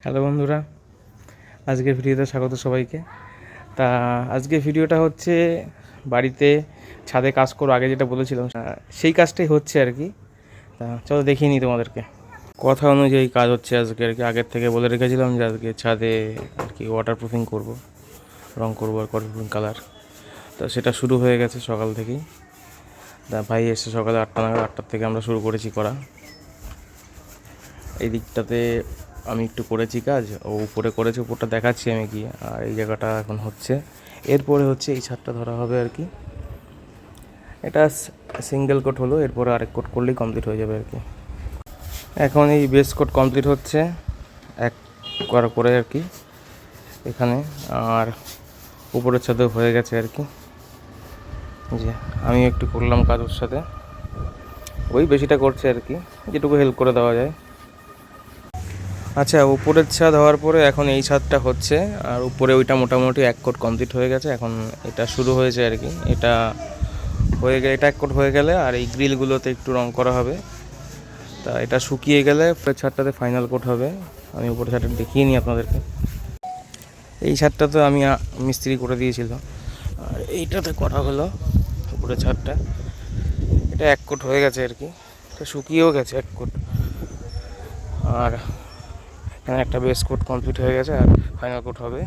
Hello বন্ধুরা, আজকের ভিডিওতে স্বাগত সবাইকে। তা আজকের ভিডিওটা হচ্ছে বাড়িতে ছাদে কাজ করো আগে যেটা বলেছিলাম সেই কাজটাই হচ্ছে আর কি। তা চলো দেখিয়ে নিই তোমাদেরকে। কথা অনুযায়ী কাজ হচ্ছে আজকে আর কি। আগের থেকে বলে রেখেছিলাম যে আজকে ছাদে আর কি ওয়াটারপ্রুফিং করবো, রং করবো আর ওয়াটারপ্রুফিং কালার। তো সেটা শুরু হয়ে গেছে সকাল থেকেই। তা ভাই এসে সকালে 8টা নাগাদ, 8টার থেকে আমরা শুরু করেছি করা। এই দিকটাতে আমি একটু করেছি কাজ, ও উপরে করেছে, উপরটা দেখাচ্ছি আমি কি। আর এই জায়গাটা এখন হচ্ছে, এরপরে হচ্ছে এই ছাদটা ধরা হবে আর কি। এটা সিঙ্গেল কোট হলো, এরপরে আরেক কোট করলেই কমপ্লিট হয়ে যাবে আর কি। এখন এই বেস কোট কমপ্লিট হচ্ছে এক করে আর কি এখানে। আর উপরের ছাদে হয়ে গেছে আর কি। যে আমি একটু করলাম কাজ ওর সাথে, ওই বেশিটা করছে আর কি, যেটুকু হেল্প করে দেওয়া যায়। আচ্ছা, উপরের ছাদ হওয়ার পরে এখন এই ছাদটা হচ্ছে, আর উপরে ওইটা মোটামুটি এক কোট কমপ্লিট হয়ে গেছে। এখন এটা শুরু হয়েছে আর কি। এটা হয়ে গেলে, এটা এক কোট হয়ে গেলে আর এই গ্রিলগুলোতে একটু রং করা হবে। তা এটা শুকিয়ে গেলে উপরের ছাদটাতে ফাইনাল কোট হবে। আমি উপরের ছাদটা দেখিয়ে নিই আপনাদেরকে। এই ছাদটা তো আমি মিস্ত্রি করে দিয়েছিল, আর এইটাতে করা হলো উপরের ছাদটা। এটা এক কোট হয়ে গেছে আর কি, এটা শুকিয়েও গেছে এক কোট। আর এখানে একটা বেস কোট কমপ্লিট হয়ে গেছে, আর ফাইনাল কোট হবে,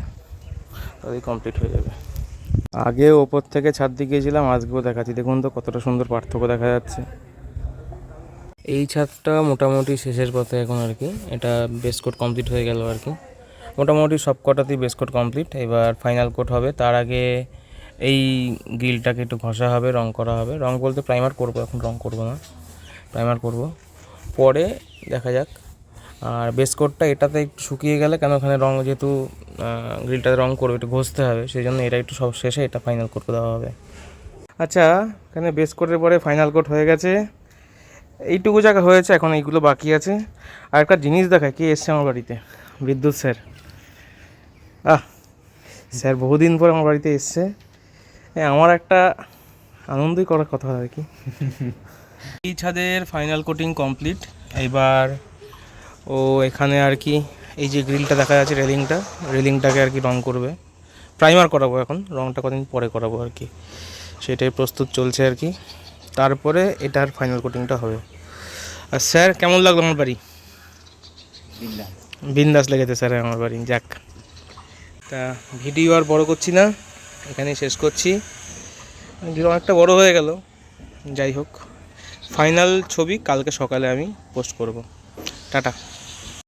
তাহলেই কমপ্লিট হয়ে যাবে। আগে ওপর থেকে ছাদ দিয়ে গিয়েছিলাম, আজকেও দেখাচ্ছি, দেখুন তো কতটা সুন্দর পার্থক্য দেখা যাচ্ছে। এই ছাদটা মোটামুটি শেষের পথে এখন আর কি। এটা বেস কোট কমপ্লিট হয়ে গেল আর কি, মোটামুটি সব কটাতেই বেস কোট কমপ্লিট। এবার ফাইনাল কোট হবে, তার আগে এই গ্রিলটাকে একটু ঘষা হবে, রং করা হবে। রং বলতে প্রাইমার করব, এখন রং করব না, প্রাইমার করব, পরে দেখা যাক। আর বেস কোটটা এটাতে একটু শুকিয়ে গেলে, কেন ওখানে রং যেহেতু গ্রিলটাতে রং করবে, একটু ঘষতে হবে, সেই জন্য এটা একটু সব শেষে এটা ফাইনাল কোট দেওয়া হবে। আচ্ছা, এখানে বেস কোটের পরে ফাইনাল কোট হয়ে গেছে, এইটুকু জায়গা হয়েছে, এখন এইগুলো বাকি আছে। আর একটা জিনিস দেখায়, কে এসছে আমার বাড়িতে, বিদ্যুৎ স্যার। স্যার বহুদিন পর আমার বাড়িতে এসছে, আমার একটা আনন্দই করার কথা আর কি। এই ছাদের ফাইনাল কোটিং কমপ্লিট। এবার ও এখানে আর কি এই যে গ্রিলটা দেখা যাচ্ছে, রেলিংটাকে আর কি রং করবে, প্রাইমার করাবো। এখন রংটা কদিন পরে করাবো আর কি, সেটাই প্রস্তুত চলছে আর কি। তারপরে এটার ফাইনাল কোটিংটা হবে। আর স্যার কেমন লাগলো আমার বাড়ি? বিন্দাস লেগেছে স্যার আমার বাড়ি। যাক, তা ভিডিও আর বড় করছি না, এখানেই শেষ করছি। ভিডিও অনেকটা বড় হয়ে গেল, যাই হোক, ফাইনাল ছবি কালকে সকালে আমি পোস্ট করব। টাটা।